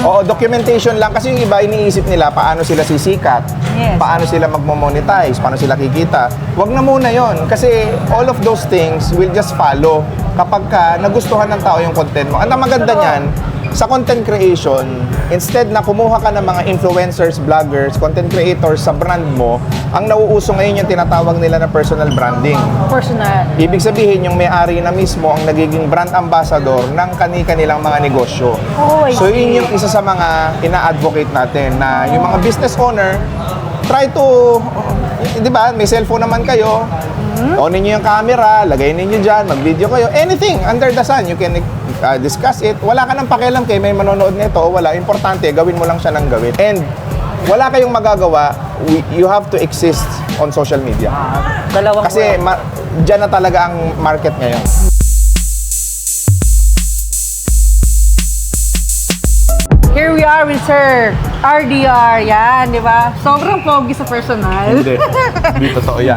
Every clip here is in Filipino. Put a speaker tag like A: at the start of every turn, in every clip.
A: Oo, documentation lang. Kasi yung iba, iniisip nila paano sila sisikat, paano sila magmo-monetize, paano sila kikita. Wag na muna yon. Kasi all of those things will just follow kapag nagustuhan ng tao yung content mo. Ang maganda niyan, sa content creation, instead na kumuha ka ng mga influencers, vloggers, content creators sa brand mo, ang nauuso ngayon yung tinatawag nila na personal branding.
B: Personal.
A: Ibig sabihin, yung may-ari na mismo ang nagiging brand ambassador ng kani-kanilang mga negosyo.
B: Oh, I
A: So,
B: see.
A: yun yung isa sa mga ina-advocate natin na yung mga business owner, try to, di ba, may cellphone naman kayo, onin nyo yung camera, lagay ninyo dyan, mag-video kayo, anything under the sun, you can discuss it. Wala ka nang pakialam kay may manonood nito o wala. Importante, gawin mo lang siya ng gawin. And wala kayong magagawa, you have to exist on social media.
B: Dalawang
A: Kasi dyan na talaga ang market ngayon.
B: Here we are with Sir RDR. Yan, di ba? Sobrang pogi sa personal.
A: Hindi totoo yan.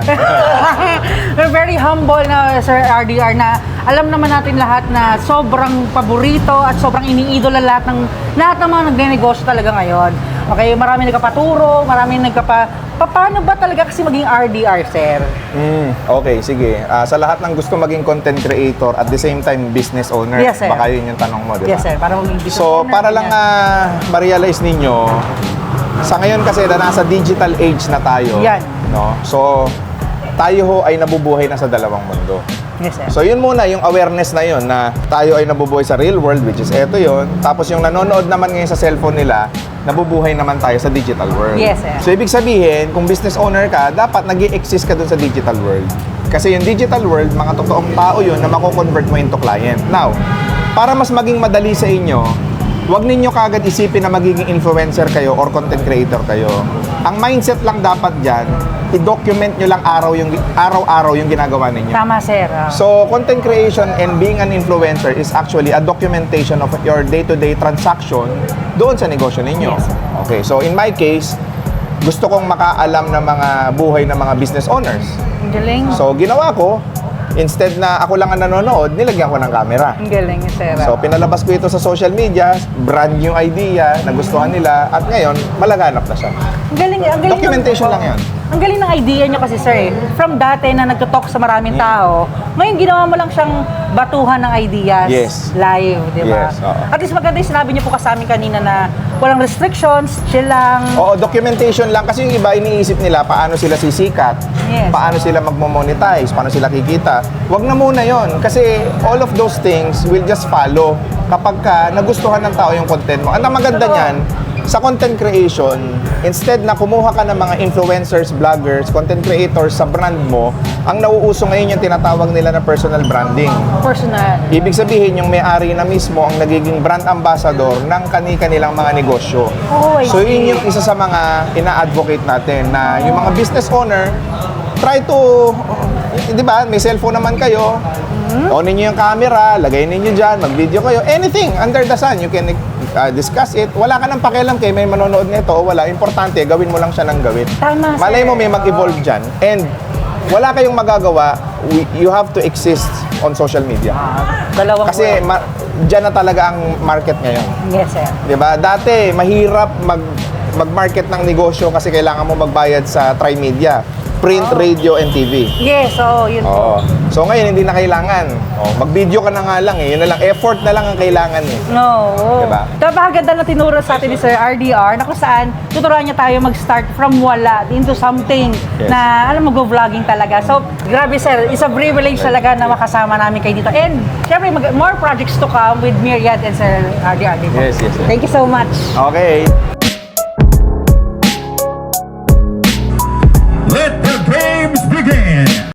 B: We're very humble na Sir RDR na alam naman natin lahat na sobrang paborito at sobrang iniidolo lahat ng mga nagnenegosyo talaga ngayon. Okay, marami nagkapaturo, marami paano ba talaga kasi maging RDR, sir?
A: Okay, sige. Sa lahat ng gusto maging content creator at the same time business owner,
B: Yes, sir.
A: baka yun yung tanong mo, di ba?
B: Yes, sir. Para maging business
A: So,
B: owner,
A: para lang ma-realize ninyo, sa ngayon kasi na nasa digital age na tayo,
B: Yan.
A: no? So, tayo ho ay nabubuhay na sa dalawang mundo.
B: Yes, sir.
A: So, yun muna, yung awareness na yun na tayo ay nabubuhay sa real world, which is eto yun. Tapos yung nanonood naman ngayon sa cellphone nila, nabubuhay naman tayo sa digital world.
B: Yes, sir.
A: So, ibig sabihin, kung business owner ka, dapat nag-i-exist ka dun sa digital world. Kasi yung digital world, mga totoong tao yun na mako-convert mo into client. Now, para mas maging madali sa inyo, huwag ninyo kagad isipin na magiging influencer kayo or content creator kayo. Ang mindset lang dapat dyan, i-document nyo lang araw-araw yung ginagawa ninyo.
B: Tama, sir.
A: So, content creation and being an influencer is actually a documentation of your day-to-day transaction doon sa negosyo ninyo.
B: Yes.
A: Okay, so in my case, gusto kong makaalam ng mga buhay ng mga business owners.
B: Ang galing.
A: So, ginawa ko, instead na ako lang ang nanonood, nilagyan ko ng camera.
B: Ang galing, sir.
A: So, pinalabas ko ito sa social media, brand new idea, nagustuhan nila, at ngayon, malaganap na siya.
B: Ang galing, ang galing.
A: Documentation lang yan.
B: Ang galing ng idea niya kasi, sir. From dati na nagtutalk sa maraming tao, ngayon ginawa mo lang siyang batuhan ng ideas
A: Yes.
B: live, di ba?
A: Yes, oo.
B: At least maganda yung sinabi niyo po kasi sa amin kanina na walang restrictions, chill lang.
A: Oo, documentation lang. Kasi yung iba, iniisip nila paano sila sisikat,
B: Yes.
A: paano sila magmo-monetize, paano sila kikita. Wag na muna yon. Kasi all of those things will just follow kapag nagustuhan ng tao yung content mo. Ang maganda niyan, sa content creation, instead na kumuha ka ng mga influencers, vloggers, content creators sa brand mo, ang nauuso ngayon yung tinatawag nila na personal branding.
B: Personal.
A: Ibig sabihin, yung may-ari na mismo ang nagiging brand ambassador ng kani-kanilang mga negosyo.
B: Oh, I
A: So,
B: see.
A: yun yung isa sa mga ina-advocate natin na yung mga business owner, try to, di ba, may cellphone naman kayo, onin nyo yung camera, lagay ninyo dyan, mag-video kayo, anything under the sun, you can discuss it. Wala ka nang pakialam kay may manonood nito o wala. Importante, gawin mo lang siya ng gawin.
B: Tama, sir.
A: Malay mo may mag-evolve dyan. And wala kayong magagawa, you have to exist on social media.
B: Dalawang
A: Kasi dyan na talaga ang market ngayon.
B: Yes, sir.
A: 'Di ba? Dati mahirap mag-market ng negosyo kasi kailangan mo magbayad sa Trimedia, print, radio, and TV.
B: Yes, yun po.
A: Oo. So ngayon hindi na kailangan. Mag-video ka na nga lang eh. Yun na lang, effort na lang ang kailangan eh.
B: No.
A: Diba?
B: Napakaganda na tinuro sa atin ni Sir RDR na kung saan tuturuan niya tayo mag-start from wala into something
A: Yes.
B: na alam mo, go-vlogging talaga. So, grabe sir, it's a privilege talaga na makasama namin kayo dito. And, syempre, more projects to come with Myriad and Sir RDR. Diba?
A: Yes.
B: Thank you so much.
A: Okay.